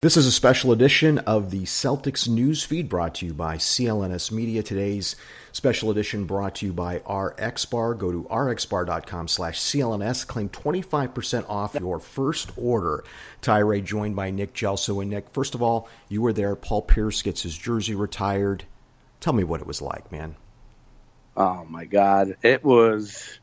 This is a special edition of the Celtics news feed brought to you by CLNS Media. Today's special edition brought to you by RxBar. Go to rxbar.com/CLNS. Claim 25% off your first order. Ray joined by Nick Gelso. And Nick, first of all, you were there. Paul Pierce gets his jersey retired. Tell me what it was like, man. Oh, my God. It was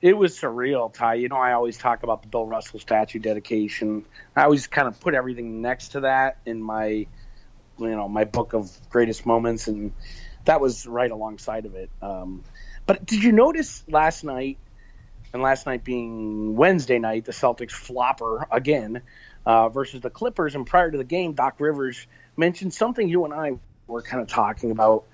surreal, Ty. You know, I always talk about the Bill Russell statue dedication. I always kind of put everything next to that in my book of greatest moments, and that was right alongside of it. But did you notice last night, and last night being Wednesday night, the Celtics flopper again versus the Clippers, and prior to the game, Doc Rivers mentioned something you and I were kind of talking about,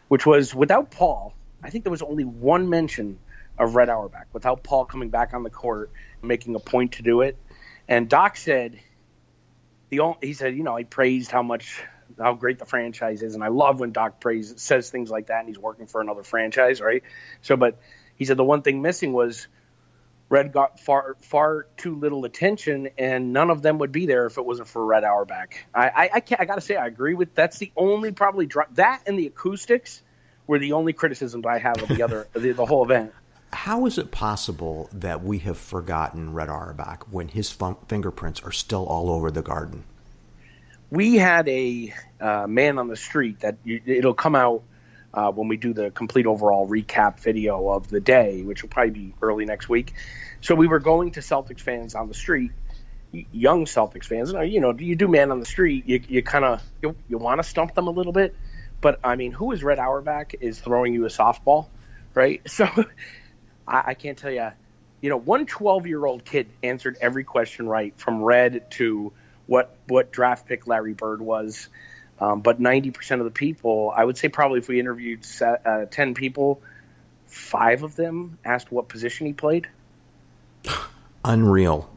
which was without Paul, I think there was only one mention of Red Auerbach, without Paul coming back on the court and making a point to do it. And Doc said, he praised how great the franchise is. And I love when Doc says things like that, and he's working for another franchise, right? But he said the one thing missing was Red got far too little attention, and none of them would be there if it wasn't for Red Auerbach. I got to say, I agree with that's the only probably that and the acoustics were the only criticisms I have of the whole event. How is it possible that we have forgotten Red Auerbach when his fingerprints are still all over the Garden? We had a man on the street that it'll come out when we do the complete overall recap video of the day, which will probably be early next week. So we were going to Celtics fans on the street, young Celtics fans. You do man on the street, you want to stump them a little bit. But, I mean, who is Red Auerbach is throwing you a softball, right? So I can't tell you. One 12-year-old kid answered every question right, from Red to what draft pick Larry Bird was. But 90% of the people, I would say probably if we interviewed 10 people, 5 of them asked what position he played. Unreal.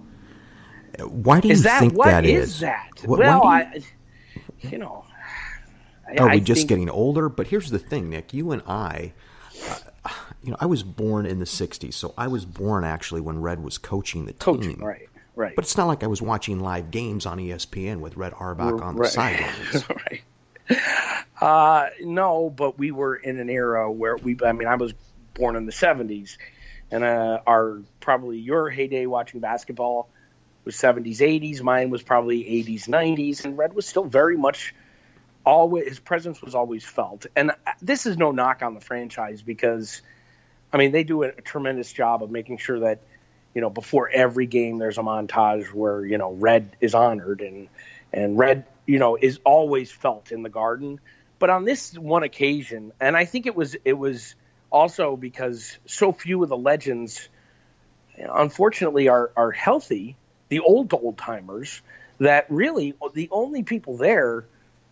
Why do you think that is? What is that? Are we just getting older? But here's the thing, Nick. You and I, I was born in the 60s, so I was born actually when Red was coaching the team. Right. But it's not like I was watching live games on ESPN with Red Auerbach on the sidelines. Right. No, but we were in an era where I was born in the 70s, and your heyday watching basketball was 70s, 80s. Mine was probably 80s, 90s, and Red was still very much his presence was always felt. And this is no knock on the franchise because, they do a tremendous job of making sure that, before every game there's a montage where, Red is honored and Red, is always felt in the Garden. But on this one occasion, and I think it was also because so few of the legends, unfortunately, are healthy, the old-timers, that really the only people there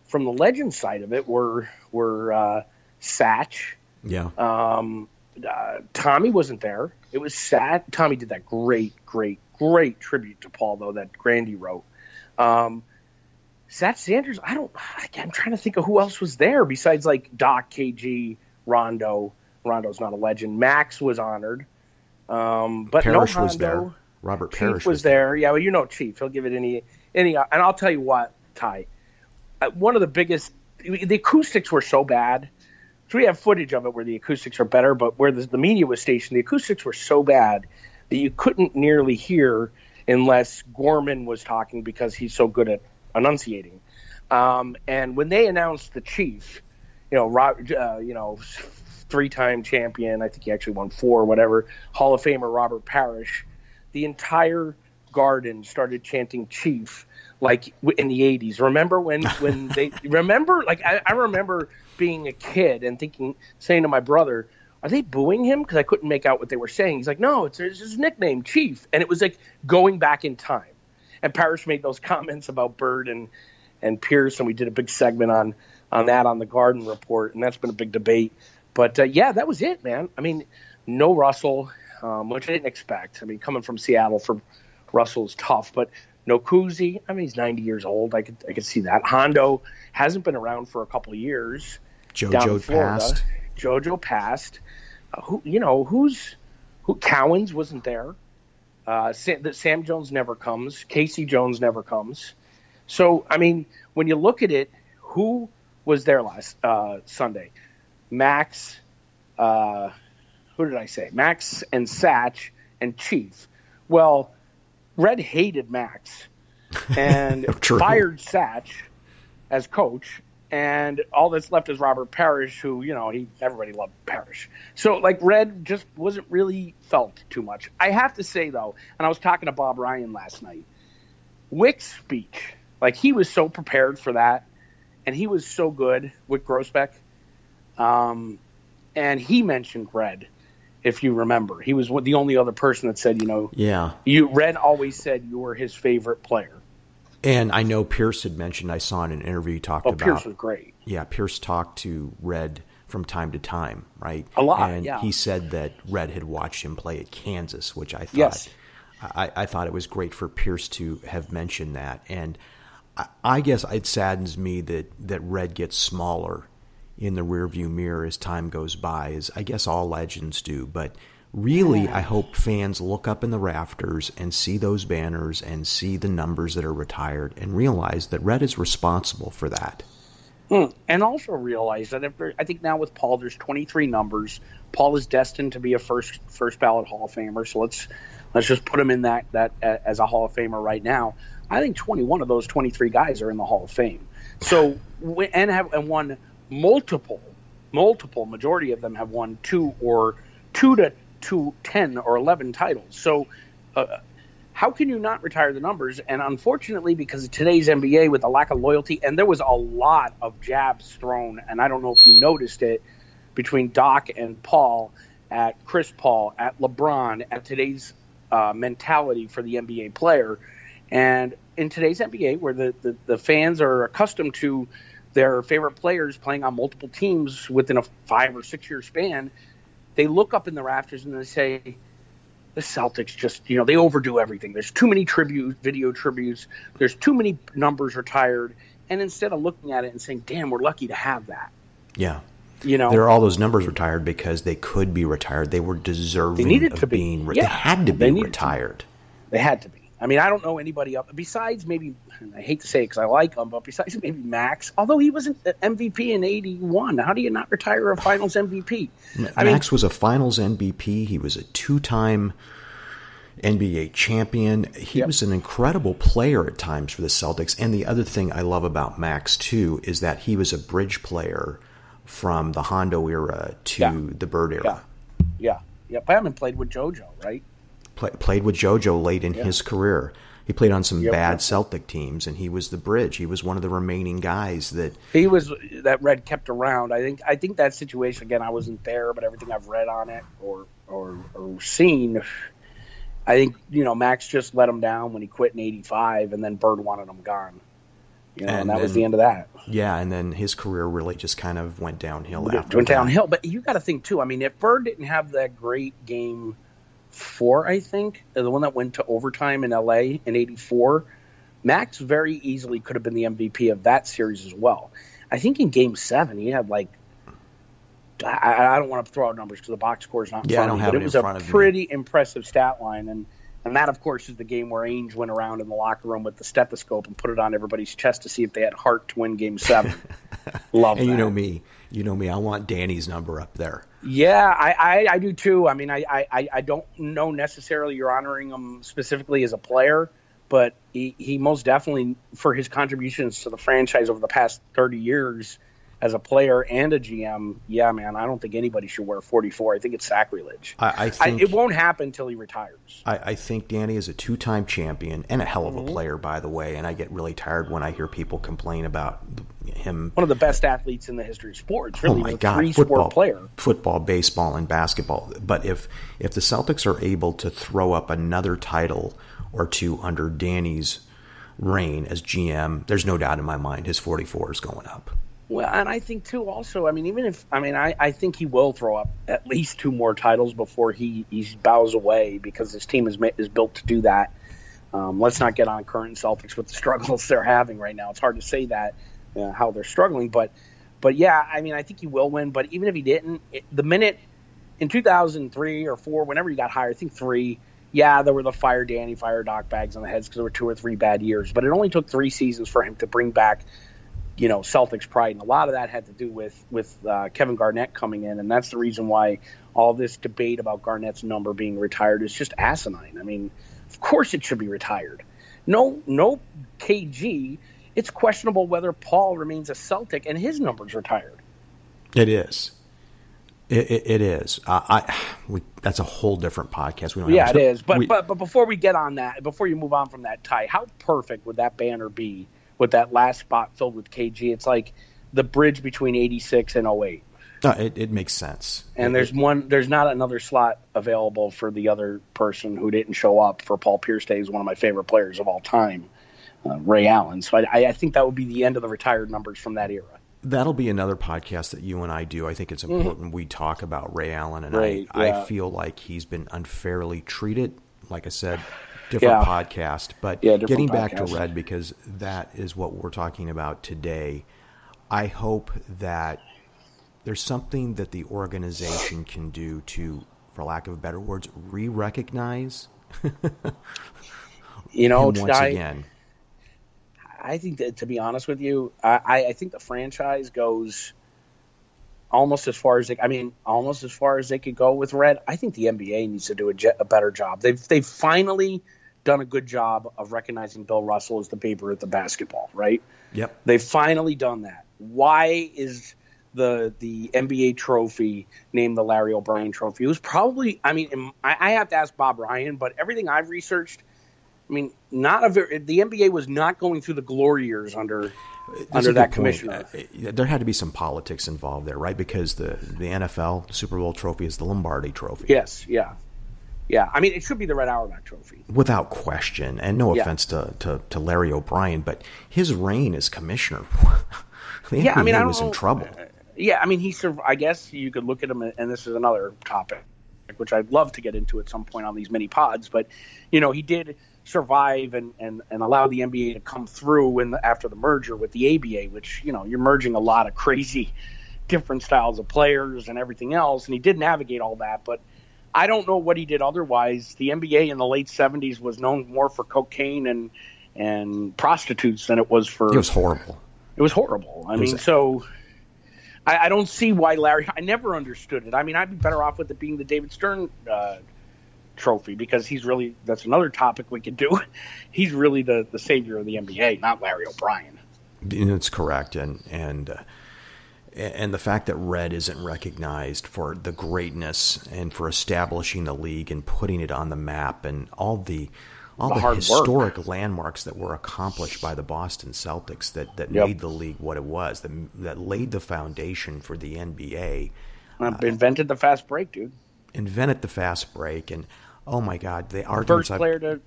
from the legend side of it were Satch. Yeah. Tommy wasn't there. It was sad. Tommy did that great tribute to Paul, though, that Grandy wrote. Satch Sanders, I'm trying to think of who else was there besides like Doc, KG, Rondo. Rondo's not a legend. Max was honored. But Parrish no Rondo. Was there. Robert Parrish Chief was there. Yeah, well, Chief. He'll give it any. And I'll tell you what, Ty. One of the biggest, the acoustics were so bad. So we have footage of it where the acoustics are better, but where the media was stationed, the acoustics were so bad that you couldn't nearly hear unless Gorman was talking because he's so good at enunciating. And when they announced the Chief, three-time champion, I think he actually won 4 or whatever, Hall of Famer Robert Parrish, the entire Garden started chanting Chief like in the 80s. Remember when they remember? Like I remember being a kid and saying to my brother, "Are they booing him?" Because I couldn't make out what they were saying. He's like, "No, it's his nickname, Chief." And it was like going back in time. And Parrish made those comments about Bird and Pierce, and we did a big segment on that on the Garden Report, and that's been a big debate. But that was it, man. No Russell, which I didn't expect. Coming from Seattle for Russell is tough, but no Kuzi. He's 90 years old. I could see that. Hondo hasn't been around for a couple of years. JoJo passed. JoJo passed. Cowens wasn't there. Sam Jones never comes. Casey Jones never comes. So, I mean, when you look at it, who was there last Sunday? Max, who did I say? Max and Satch and Chief. Well, Red hated Max and fired Satch as coach, and all that's left is Robert Parrish, who, everybody loved Parrish. So, Red just wasn't really felt too much. I have to say, though, and I was talking to Bob Ryan last night, Wick's speech, he was so prepared for that, and he was so good with Grossbeck, and he mentioned Red, if you remember. He was the only other person that said, Red always said you were his favorite player. And I know Pierce had mentioned, I saw in an interview, talked about. Pierce was great. Yeah, Pierce talked to Red from time to time, right? A lot, and yeah. He said that Red had watched him play at Kansas, which I thought, yes. I thought it was great for Pierce to have mentioned that. And I guess it saddens me that Red gets smaller in the rearview mirror as time goes by, as I guess all legends do. But really, I hope fans look up in the rafters and see those banners and see the numbers that are retired and realize that Red is responsible for that. And also realize that I think now with Paul, there's 23 numbers. Paul is destined to be a first ballot Hall of Famer. So let's just put him in that as a Hall of Famer right now. I think 21 of those 23 guys are in the Hall of Fame. So and won multiple. Majority of them have won two to 10 or 11 titles. So how can you not retire the numbers? And unfortunately, because of today's NBA with a lack of loyalty, and there was a lot of jabs thrown, and I don't know if you noticed it, between Doc and Paul, at Chris Paul, at LeBron, at today's mentality for the NBA player. And in today's NBA, where the fans are accustomed to their favorite players playing on multiple teams within a 5 or 6 year span, they look up in the rafters and they say, the Celtics just, they overdo everything. There's too many video tributes. There's too many numbers retired. And instead of looking at it and saying, damn, we're lucky to have that. Yeah. There are all those numbers retired because they could be retired. They were deserving of being retired. They had to be retired. They had to be. I mean, I don't know anybody up besides maybe, I hate to say it because I like him, but besides maybe Max, although he wasn't MVP in 81. How do you not retire a finals MVP? Max was a finals MVP. He was a 2-time NBA champion. He was an incredible player at times for the Celtics. And the other thing I love about Max, too, is that he was a bridge player from the Hondo era to the Bird era. Yeah. Batman played with JoJo, right? Played with JoJo late in his career. He played on some bad Celtic teams, and he was the bridge. He was one of the remaining guys that Red kept around. I think that situation, again, I wasn't there, but everything I've read on it or seen, I think Max just let him down when he quit in '85, and then Bird wanted him gone. And that was the end of that. Yeah, and then his career really just kind of went downhill after went downhill. But you got to think too. I mean, if Bird didn't have that great game 4, I think, the one that went to overtime in LA in '84, Max very easily could have been the MVP of that series as well. I think in Game 7 he had I don't want to throw out numbers because the box score is not in front of me, but it was a pretty impressive stat line. And that, of course, is the game where Ainge went around in the locker room with the stethoscope and put it on everybody's chest to see if they had heart to win Game 7. Love and that. You know me. I want Danny's number up there. Yeah, I do too. I mean, I don't know necessarily you're honoring him specifically as a player, but he most definitely, for his contributions to the franchise over the past 30 years as a player and a GM, yeah, man, I don't think anybody should wear 44. I think it's sacrilege. I think it won't happen until he retires. I think Danny is a 2-time champion and a hell of a player, by the way, and I get really tired when I hear people complain about him. One of the best athletes in the history of sports. Really, oh my God, three-sport player. Football, baseball, and basketball. But if the Celtics are able to throw up another title or two under Danny's reign as GM, there's no doubt in my mind his 44 is going up. Well, and I think, too, also, I think he will throw up at least 2 more titles before he bows away because his team is built to do that. Let's not get on current Celtics with the struggles they're having right now. It's hard to say that, how they're struggling. But yeah, I think he will win. But even if he didn't, the minute in 2003 or 4, whenever he got hired, I think 3, Yeah, there were the fire Danny, fire Doc bags on the heads because there were 2 or 3 bad years. But it only took 3 seasons for him to bring back, Celtics pride. And a lot of that had to do with Kevin Garnett coming in. And that's the reason why all this debate about Garnett's number being retired is just asinine. I mean, of course it should be retired. No KG. It's questionable whether Paul remains a Celtic and his number's retired. It is. It is. That's a whole different podcast. It is. But before we get on that, before you move on from that, Ty, how perfect would that banner be with that last spot filled with KG? It's like the bridge between 86 and 08. It makes sense. And there's not another slot available for the other person who didn't show up for Paul Pierce Day, who's one of my favorite players of all time, Ray Allen. So I think that would be the end of the retired numbers from that era. That'll be another podcast that you and I do. I think it's important we talk about Ray Allen, and I feel like he's been unfairly treated. Like I said, different podcast. But getting back to Red, because that is what we're talking about today, I hope that there's something that the organization can do to, for lack of better words, re-recognize him once again. I think that, to be honest with you, I think the franchise goes almost as far as they could go with Red. I think the NBA needs to do a better job. They've finally done a good job of recognizing Bill Russell as the Babe Ruth of basketball, right? Yep. They've finally done that. Why is the NBA trophy named the Larry O'Brien Trophy? It was probably, I have to ask Bob Ryan, but everything I've researched, the NBA was not going through the glory years under that commissioner. There had to be some politics involved there, right? Because the NFL Super Bowl trophy is the Lombardi Trophy. Yes, yeah. It should be the Red Auerbach Trophy, without question. And no offense to Larry O'Brien, but his reign as commissioner, the NBA was in trouble. I guess you could look at him, and this is another topic, which I'd love to get into at some point on these mini pods. But he did survive and allow the NBA to come through after the merger with the ABA, which, you're merging a lot of crazy different styles of players and everything else. And he did navigate all that, but I don't know what he did otherwise. The NBA in the late 70s was known more for cocaine and prostitutes than it was for... It was horrible. It was horrible. I don't see why Larry... I never understood it. I'd be better off with it being the David Stern trophy, because he's really... That's another topic we could do. He's really the savior of the NBA, not Larry O'Brien. That's correct. And the fact that Red isn't recognized for the greatness and for establishing the league and putting it on the map and all the historic landmarks that were accomplished by the Boston Celtics that made the league what it was, that laid the foundation for the NBA. Invented the fast break, dude. Invented the fast break, and oh my God, the arguments. First player to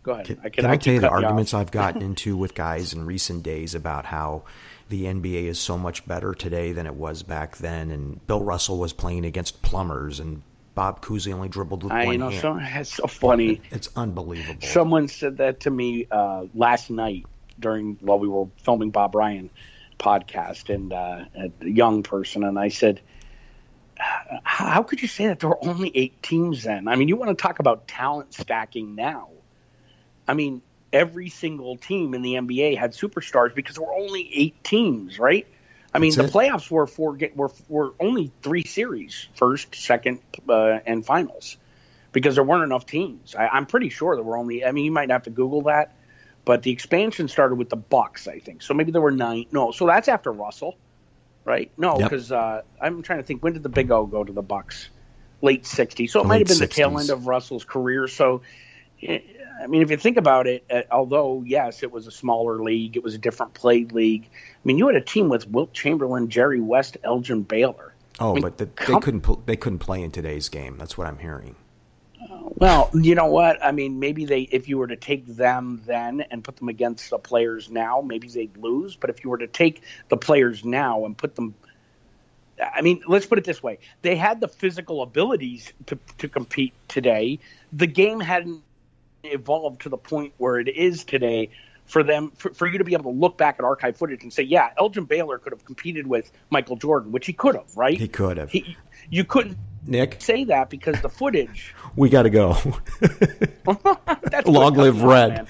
go ahead. Can I tell you the arguments I've gotten into with guys in recent days about how the NBA is so much better today than it was back then, and Bill Russell was playing against plumbers, and Bob Cousy only dribbled with one hand. It's so funny. It's unbelievable. Someone said that to me last night while we were filming Bob Ryan podcast, and a young person, and I said, how could you say that there were only 8 teams then? You want to talk about talent stacking now. Every single team in the NBA had superstars because there were only 8 teams, right? The playoffs were only 3 series, first, second, and finals, because there weren't enough teams. I'm pretty sure there were only. You might have to Google that, but the expansion started with the Bucks, I think. So maybe there were 9. No, so that's after Russell, right? No, because I'm trying to think, when did the Big O go to the Bucks? Late 60s. So it might have been the tail end of Russell's career. So, if you think about it, although, yes, it was a smaller league, it was a different played league. You had a team with Wilt Chamberlain, Jerry West, Elgin Baylor. But they couldn't play in today's game. That's what I'm hearing. Well, you know what? Maybe if you were to take them then and put them against the players now, maybe they'd lose. But if you were to take the players now and put them, let's put it this way: they had the physical abilities to compete today. The game hadn't evolved to the point where it is today, for you to be able to look back at archive footage and say, yeah, Elgin Baylor could have competed with Michael Jordan, which he could have, right? He could have. You couldn't Nick, say that because the footage. We got to go. That's Long live Red.